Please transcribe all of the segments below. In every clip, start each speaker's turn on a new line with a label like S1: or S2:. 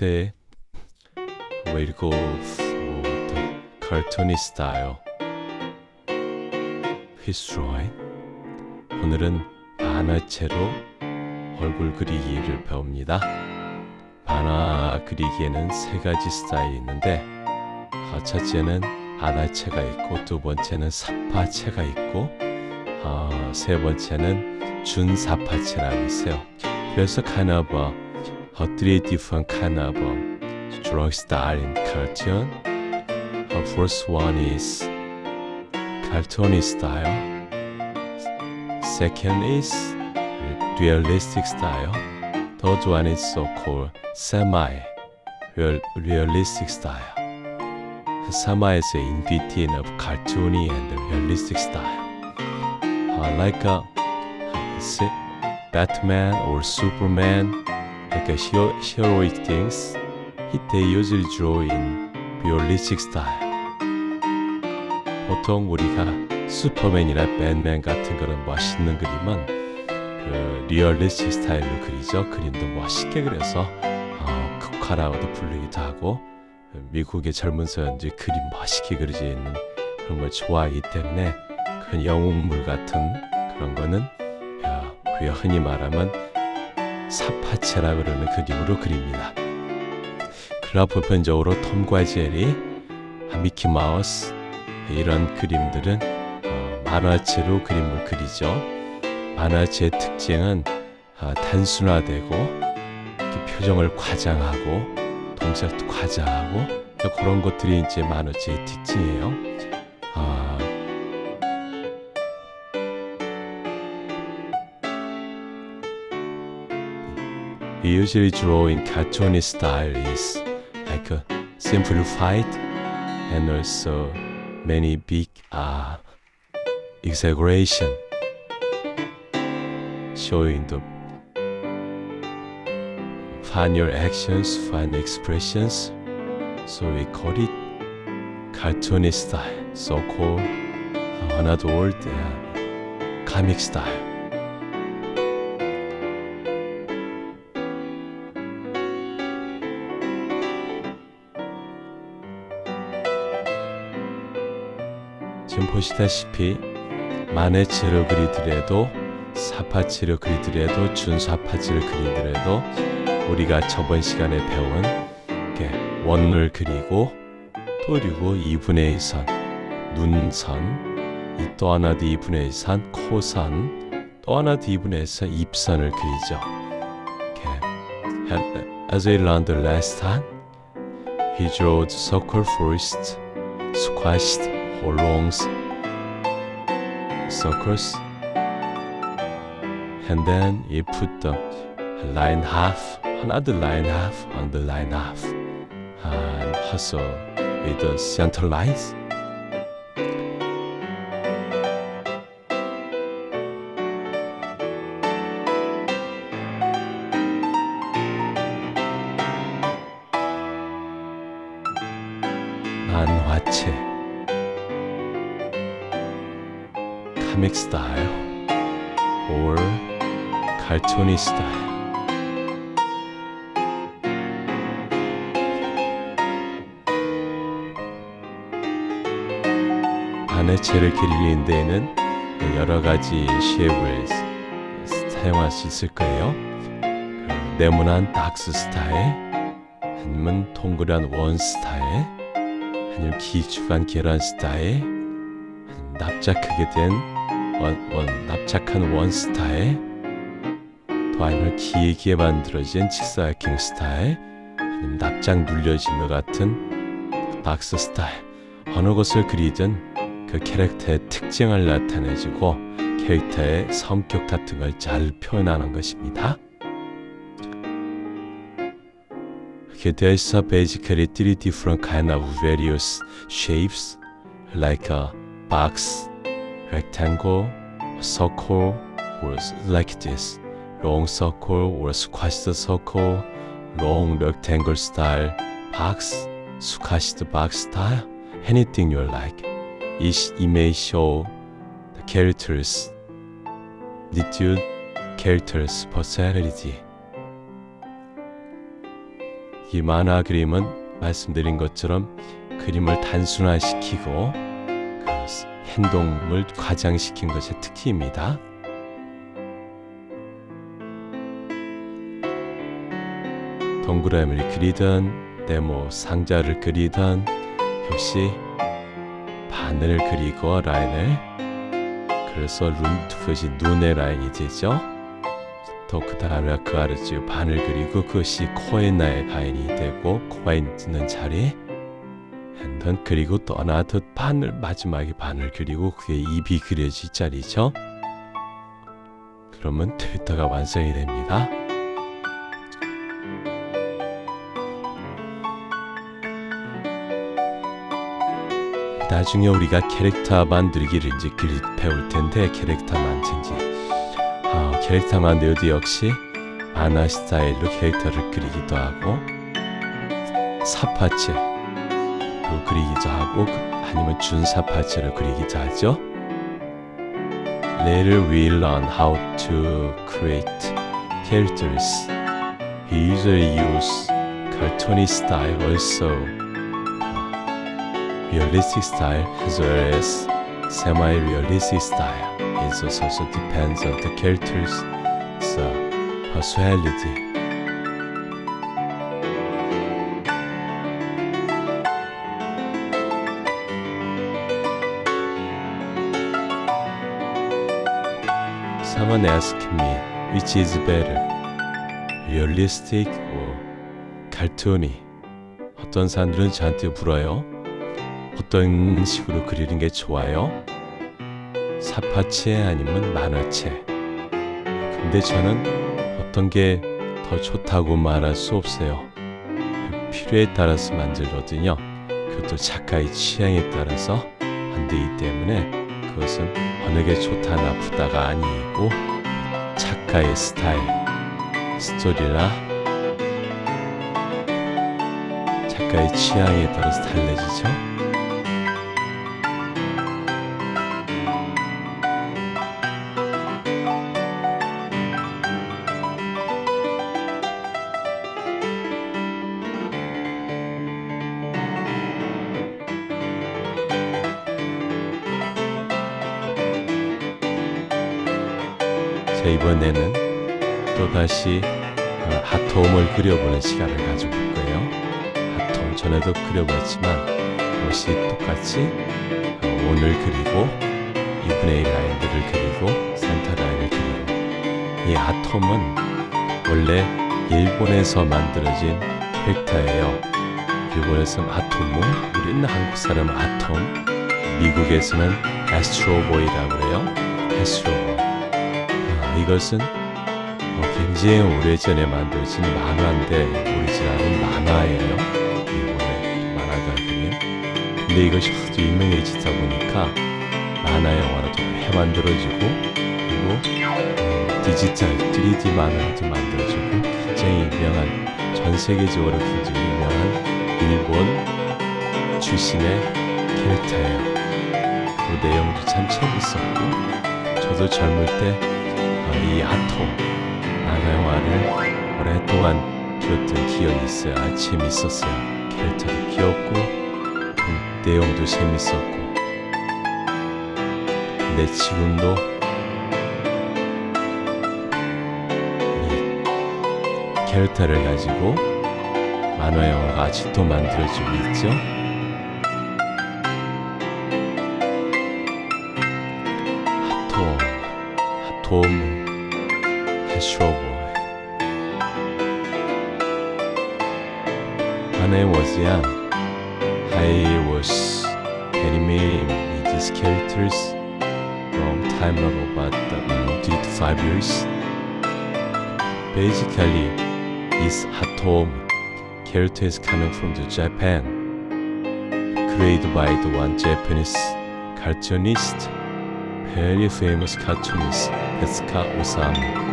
S1: Today we'll go for the cartoony style fish drawing. 오늘은 만화체로 얼굴 그리기를 배웁니다. 만화 그리기에는 세 가지 스타일이 있는데 첫째는 안화체가 있고 두 번째는 사파체가 있고 세 번째는 준사파체라고 있어요. 그래서 kind of three different kind of drawing style in cartoon. First one is cartoony style. Second is realistic style. Third one is so-called semi-realistic style. Semi is in between of cartoony and realistic style. Like Batman or Superman, like heroic things, they usually draw in realistic style. 보통 우리가 슈퍼맨이나 밴맨 같은 그런 멋있는 그림은 그 리얼리스틱 스타일로 그리죠. 그림도 멋있게 그려서 극화라고도 부르기도 하고 미국의 젊은 사람들이 그림 멋있게 그려져 있는 그런 걸 좋아하기 때문에 그런 영웅물 같은 그런 거는 우리가 흔히 말하면 사파체라 그러는 그림으로 그립니다. 그러나 보편적으로 톰과 제리, 미키마우스 이런 그림들은 만화체로 그림을 그리죠. 만화체의 특징은 단순화되고 표정을 과장하고 동작도 과장하고 그런 것들이 이제 만화체의 특징이에요. We usually draw in cartoony style is like a simplified and also many big exaggeration showing the funny actions, funny expressions. So we call it cartoony style. So-called another word, comic style. 지금 보시다시피 만화체로 그리더라도 사파체로 그리더라도 준사파체로 그리더라도 우리가 저번 시간에 배운 원을 그리고 또 그리고 2분의 1선, 눈선, 또 하나 더 2분의 1선, 코선, 또 하나 더 2분의 1선, 입선을 그리죠. As we learned last time, he drew the circle first, squashed or long circles, and then he put the line half, another line half, on the line half, and also with the center lines. 만화체, comic style, or cartoony style. 만화체를 그리는 데에는 여러 가지 쉐입을 사용할 수 있을 거예요. 네모난 박스 스타일, 아니면 동그란 원 스타일, 아니면 길쭉한 계란 스타일, 납작하게 된 납작한 원 스타일, 또 아니면 길게 만들어진 직사각형 스타일, 아니면 납작 눌려진 것 같은 박스 스타일. 어느 것을 그리든 그 캐릭터의 특징을 나타내주고 캐릭터의 성격 같은 걸 잘 표현하는 것입니다. There's basically three different kind of various shapes, like a box, rectangle, circle, or like this. Long circle or squashed circle, long rectangle style, box, squashed box style, anything you like. Each image show the characters, attitude, characters' personality. 이 만화 그림은 말씀드린 것처럼 그림을 단순화시키고 그 행동을 과장시킨 것의 특기입니다. 동그라미를 그리든 네모 상자를 그리든 역시 바늘을 그리고 라인을, 그래서 그것이 눈의 라인이 되죠. 또 그 다음에 그 아래쪽에 바늘 그리고 그것이 코의 라인이 되고 코가 있는 자리, 그리고 또 하나 더 바늘, 마지막에 바늘 그리고 그게 입이 그려질 자리죠. 그러면 트위터가 완성이 됩니다. 나중에 우리가 캐릭터 만들기를 이제 배울 텐데, 캐릭터 만든지 캐릭터 만들기도 역시 만화 스타일로 캐릭터를 그리기도 하고 사파체로 그리기도 하고 아니면 준사파체로 그리기도 하죠. Later we learn how to create characters. We usually use cartoony style, also realistic style, as well as semi-realistic style. It also depends on the character's personality. Someone asked me which is better, realistic or cartoony. 어떤 사람들은 저한테 물어요. 어떤 식으로 그리는 게 좋아요? 사파체 아니면 만화체? 근데 저는 어떤 게 더 좋다고 말할 수 없어요. 필요에 따라서 만들거든요. 그것도 작가의 취향에 따라서 만들기 때문에 그것은 어느 게 좋다 나쁘다가 아니고 작가의 스타일, 스토리나 작가의 취향에 따라서 달라지죠. 자, 이번에는 또다시 아톰을 그려보는 시간을 가져볼 거예요. 아톰 전에도 그려봤지만 역시 똑같이 원을 그리고 2분의 1 라인들을 그리고 센터 라인을 그리고, 이 아톰은 원래 일본에서 만들어진 캐릭터예요. 일본에서는 아톰은, 우리는 한국 사람은 아톰, 미국에서는 애스트로보이라고 그래요. 애스트로보이. 이것은 굉장히 오래전에 만들어진 만화인데 오리지널은 만화예요. 일본의 만화가 그림. 근데 이것이 아주 유명해지다 보니까 만화 영화로도 해만들어지고, 그리고 디지털 3D 만화도 만들어지고, 굉장히 유명한, 전 세계적으로 굉장히 유명한 일본 출신의 캐릭터예요. 그 내용도 참 재밌었고, 저도 젊을 때 이 아톰 만화 영화를 오랫동안 보던 기억이 있어요. 재밌었어요. 캐릭터도 귀엽고 내용도 재밌었고. 근데 지금도 이 캐릭터를 가지고 만화 영화가 아직도 만들어지고 있죠. 아톰 Astroboy. When I was young, I was animating these characters from time of about 3 to 5 years. Basically, this Atom character is coming from Japan, created by the one Japanese cartoonist, very famous cartoonist, Tezuka Osamu.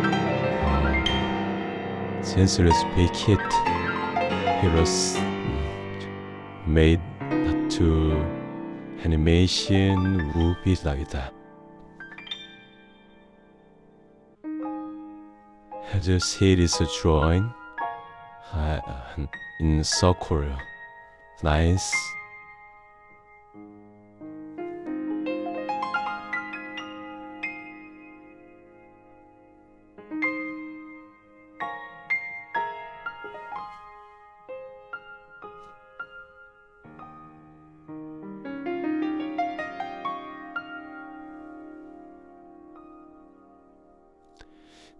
S1: Since let's make it, he was made to animation movies like that. As a series drawing, in circle. Nice.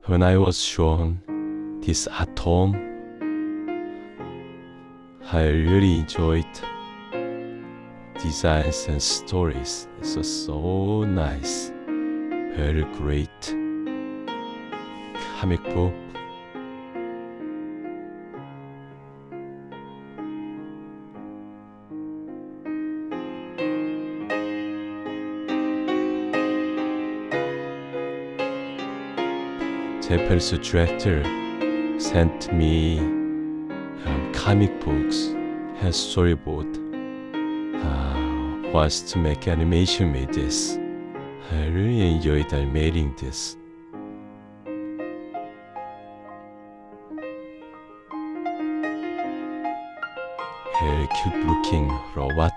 S1: When I was shown this atom, I really enjoyed designs and stories. It's so nice, very great comic book. Japanese director sent me comic books and storyboard. Was to make animation with this. I really enjoyed animating this. Very cute looking robot.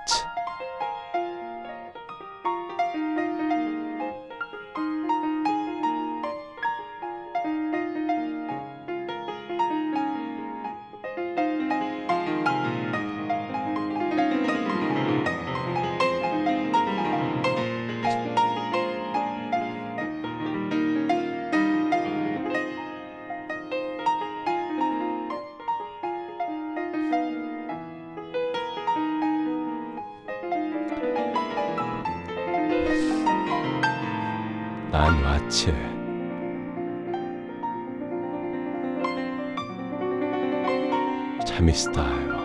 S1: 난 와체 재밌어요.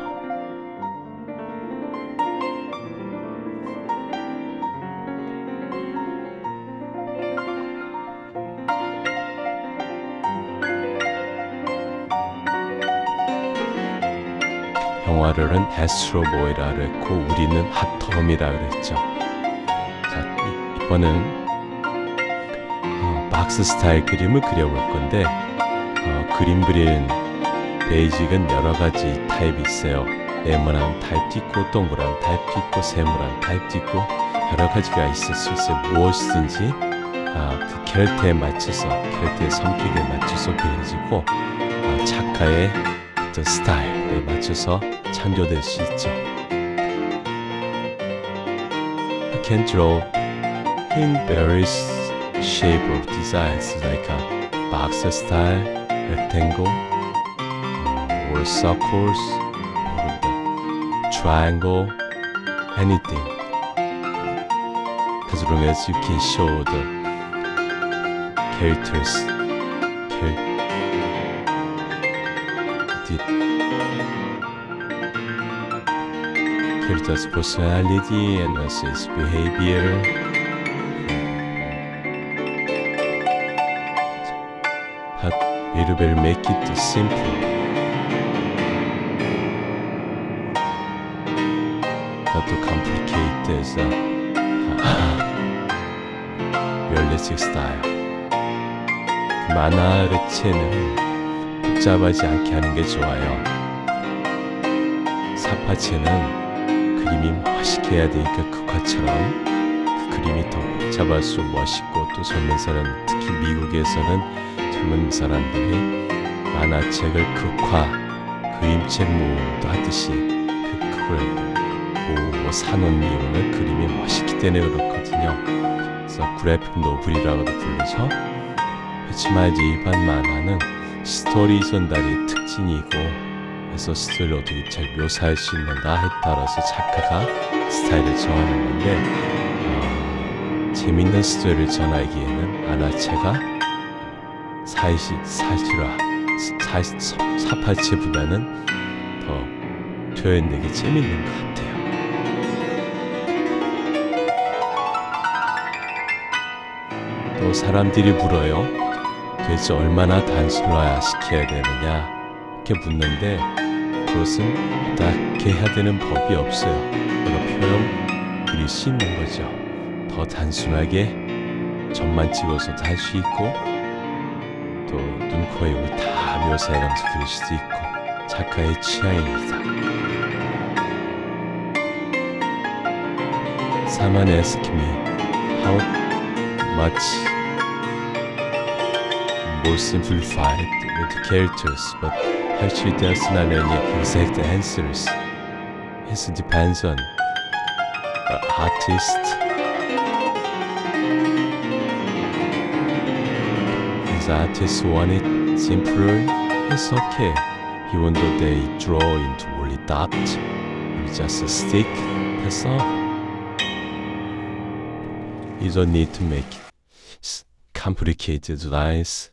S1: 영화로는 에스트로보이라 그랬고 우리는 핫톰이라 그랬죠. 자, 이번은 박스 스타일 그림을 그려볼 건데 그림 그리는 베이직은 여러 가지 타입이 있어요. 네모난 타입도 있고 동그란 타입도 있고 세모난 타입도 있고 여러 가지가 있을 수 있어요. 무엇이든지 그 캐릭터에 맞춰서 캐릭터의 성격에 맞춰서 그려지고 작가의 스타일에 맞춰서 창조될 수 있죠. You can draw in various shape of designs like a box style, rectangle, or circles, or the triangle, anything. As long as you can show the characters, character's personality and also its behavior. It will make it simple. Not too complicated as realistic style. 만화르체는 복잡하지 않게 하는 게 좋아요. 사파체는 그림이 멋있게 해야 되니까 극화처럼 그 그림이 더 복잡할수록 멋있고 또 젊은 사람, 특히 미국에서는 젊은 사람들이 만화책을 극화, 그림책 모음도 하듯이 그걸 사놓은 이유는 그림이 멋있기 때문에 그렇거든요. 그래서 그래픽 노블이라고도 부르죠. 그렇지만 이제 일반 만화는 스토리 전달이 특징이고 그래서 스토리를 어떻게 잘 묘사할 수 있는가에 따라서 작가가 스타일을 정하는 건데 재밌는 스토리를 전하기에는 만화체가 사파체보다는 더 표현되기 재밌는 것 같아요. 또 사람들이 물어요. 도대체 얼마나 단순화시켜야 되느냐 이렇게 묻는데 그것은 어떻게 해야 되는 법이 없어요. 여러 표현 그릴 수 있는 거죠. 더 단순하게 점만 찍어서도 할 수 있고 또 눈, 코, 입을 다 묘사해가면서 그릴 수도 있고 작가의 취향입니다. Someone asked me how much more simplified with the characters, but actually there's not any exact answers. It depends on the artist. If the artist want it simpler, it's okay. Even though they draw into only dot or just a stick, that's all. You don't need to make complicated lines.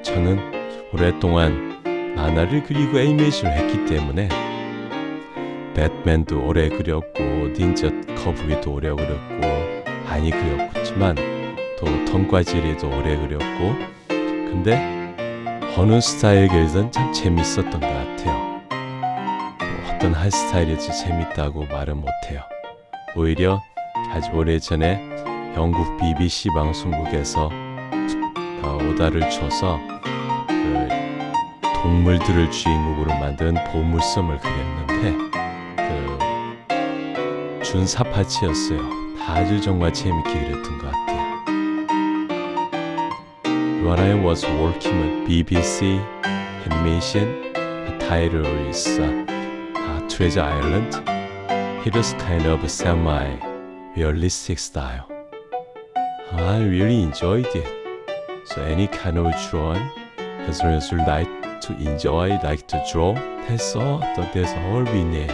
S1: 저는 오랫동안 만화를 그리고 애니메이션을 했기 때문에 배트맨도 오래 그렸고 닌자 거북이도 오래 그렸고 많이 그렸지만 또 톰과 제리도 오래 그렸고 근데 어느 스타일 그리든 참 재밌었던 것 같아요. 어떤 한 스타일이지 재밌다고 말은 못해요. 오히려 아주 오래전에 영국 BBC 방송국에서 오다를 줘서 동물들을 주인공으로 만든 보물섬을 그렸는데 준사파치였어요. 다들 정말 재밌게 그렸던 것 같아요. When I was working with BBC animation, the title is Treasure Island. It was kind of a semi-realistic style. I really enjoyed it. So any kind of drawing, as long as you like to enjoy, like to draw, that's all we need.